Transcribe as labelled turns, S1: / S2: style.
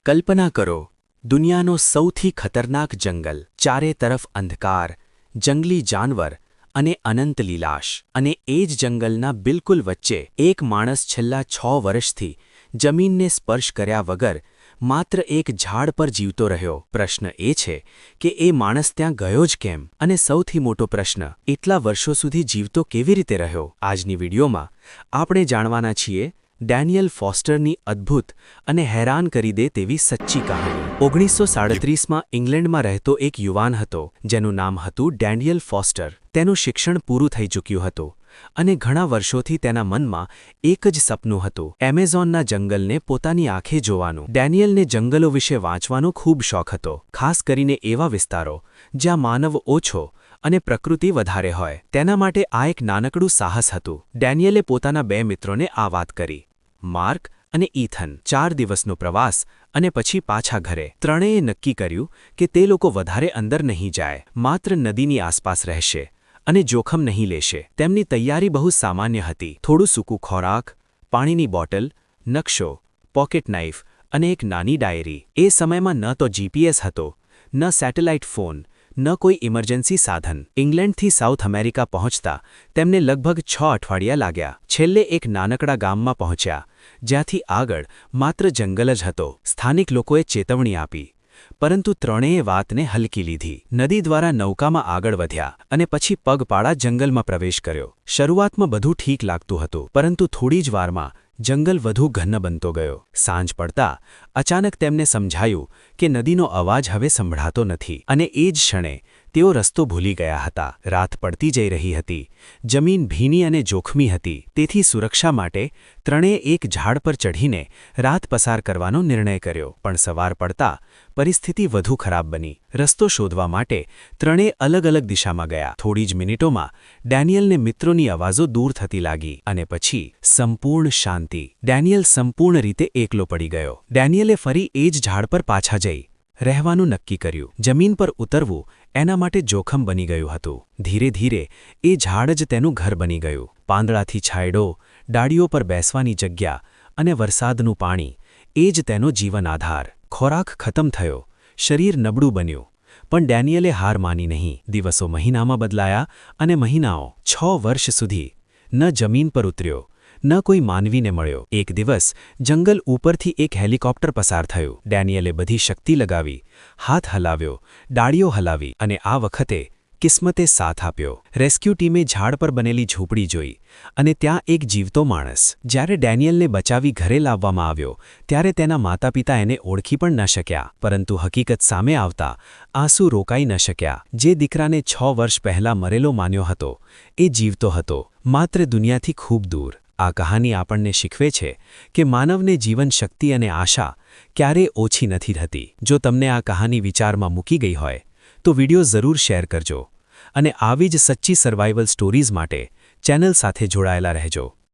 S1: કલ્પના કરો, દુનિયાનો સૌથી ખતરનાક જંગલ, ચારે તરફ અંધકાર, જંગલી જાનવર અને અનંત લીલાશ. અને એ જ જંગલના બિલકુલ વચ્ચે એક માણસ છેલ્લા 6 વર્ષથી જમીનને સ્પર્શ કર્યા વગર માત્ર એક ઝાડ પર જીવતો રહ્યો. પ્રશ્ન એ છે કે એ માણસ ત્યાં ગયો જ કેમ? અને સૌથી મોટો પ્રશ્ન, એટલા વર્ષો સુધી જીવતો કેવી રીતે રહ્યો? આજની વિડીયોમાં આપણે જાણવાના છીએ ડેનિયલ ફોસ્ટરની અદ્ભુત અને હેરાન કરી દે તેવી સચ્ચી કહાની. 1937માં ઇંગ્લેન્ડમાં રહેતો એક યુવાન હતો જેનું નામ હતું ડેનિયલ ફોસ્ટર. તેનું શિક્ષણ પૂરું થઈ ચૂક્યું હતું અને ઘણા વર્ષોથી તેના મનમાં એક જ સપનું હતું, એમેઝોનના જંગલને પોતાની આંખે જોવાનું. ડેનિયલને જંગલો વિશે વાંચવાનો ખૂબ શોખ હતો, ખાસ કરીને એવા વિસ્તારો જ્યાં માનવ ઓછો અને પ્રકૃતિ વધારે હોય. તેના માટે આ એક નાનકડું સાહસ હતું. ડેનિયલે પોતાના 2 મિત્રોને આ વાત કરી, માર્ક અને ઇથન. 4 દિવસનો પ્રવાસ અને પછી પાછા ઘરે. ત્રણેય નક્કી કર્યું કે તે લોકો વધારે અંદર નહીં જાય, માત્ર નદીની આસપાસ રહેશે અને જોખમ નહીં લેશે. તેમની તૈયારી બહુ સામાન્ય હતી, થોડું સૂકું ખોરાક, પાણીની બોટલ, નકશો, પોકેટ નાઇફ અને એક નાની ડાયરી. એ સમયમાં ન તો જીપીએસ હતો, ન સેટેલાઇટ ફોન, ન કોઈ ઇમરજન્સી સાધન. ઇંગ્લેન્ડથી સાઉથ અમેરિકા પહોંચતા તેમને લગભગ 6 અઠવાડિયા લાગ્યા. છેલ્લે એક નાનકડા ગામમાં પહોંચ્યા જ્યાંથી આગળ માત્ર જંગલ જ હતો. સ્થાનિક લોકોએ ચેતવણી આપી, પરંતુ ત્રણેય વાતને હલકી લીધી. નદી દ્વારા નૌકામાં આગળ વધ્યા અને પછી પગપાળા જંગલમાં પ્રવેશ કર્યો. શરૂઆતમાં બધું ઠીક લાગતું હતું, પરંતુ થોડી જ વારમાં જંગલ વધુ ઘન બનતો ગયો. સાંજ પડતા અચાનક તેમને સમજાયું કે નદીનો અવાજ હવે સંભળાતો નથી અને એ જ ક્ષણે તેઓ રસ્તો ભૂલી ગયા હતા. રાત પડતી જઈ રહી હતી, જમીન ભીની અને જોખમી હતી. તેથી સુરક્ષા માટે ત્રણેય એક ઝાડ પર ચઢીને રાત પસાર કરવાનો નિર્ણય કર્યો. પણ સવાર પડતા પરિસ્થિતિ વધુ ખરાબ બની. રસ્તો શોધવા માટે ત્રણેય અલગ અલગ દિશામાં ગયા. થોડી જ મિનિટોમાં ડેનિયલને મિત્રોની અવાજો દૂર થતી લાગી અને પછી સંપૂર્ણ શાંતિ. ડેનિયલ સંપૂર્ણ રીતે એકલો પડી ગયો. ડેનિયલે ફરી એ જ ઝાડ પર પાછા જઈ રહેવાનું નક્કી કર્યું. જમીન પર ઉતરવું એના માટે જોખમ બની ગયું હતું. ધીરે ધીરે એ ઝાડ જ તેનું ઘર બની ગયું. પાંદડાથી છાંયડો, ડાળીઓ પર બેસવાની જગ્યા અને વરસાદનું પાણી, એ જ તેનો જીવન આધાર. ખોરાક ખતમ થયો, શરીર નબળું બન્યું, પણ ડેનિયલે હાર માની નહીં. દિવસો મહિનામાં બદલાયા અને મહિનાઓ 6 વર્ષ સુધી ન જમીન પર ઉતર્યો, ન કોઈ માનવીને મળ્યો. એક દિવસ જંગલ ઉપરથી એક હેલિકોપ્ટર પસાર થયું. ડેનિયલે બધી શક્તિ લગાવી, હાથ હલાવ્યો, ડાળીઓ હલાવી અને આ વખતે કિસ્મતે સાથ આપ્યો. રેસ્ક્યુ ટીમે ઝાડ પર બનેલી ઝૂંપડી જોઈ અને ત્યાં એક જીવતો માણસ. જ્યારે ડેનિયલને બચાવી ઘરે લાવવામાં આવ્યો ત્યારે તેના માતાપિતા એને ઓળખી પણ ન શક્યા. પરંતુ હકીકત સામે આવતા આંસુ રોકાઈ ન શક્યા. જે દીકરાને 6 વર્ષ પહેલાં મરેલો માન્યો હતો એ જીવતો હતો, માત્ર દુનિયાથી ખૂબ દૂર. આ કહાની આપણને શીખવે છે કે માનવને જીવન શક્તિ અને આશા ક્યારેય ઓછી નથી થતી. જો તમને આ કહાની વિચારમાં મૂકી ગઈ હોય તો વિડિયો જરૂર શેર કરજો અને આવી જ સચ્ચી સર્વાઇવલ સ્ટોરીઝ માટે ચેનલ સાથે જોડાયેલા રહેજો.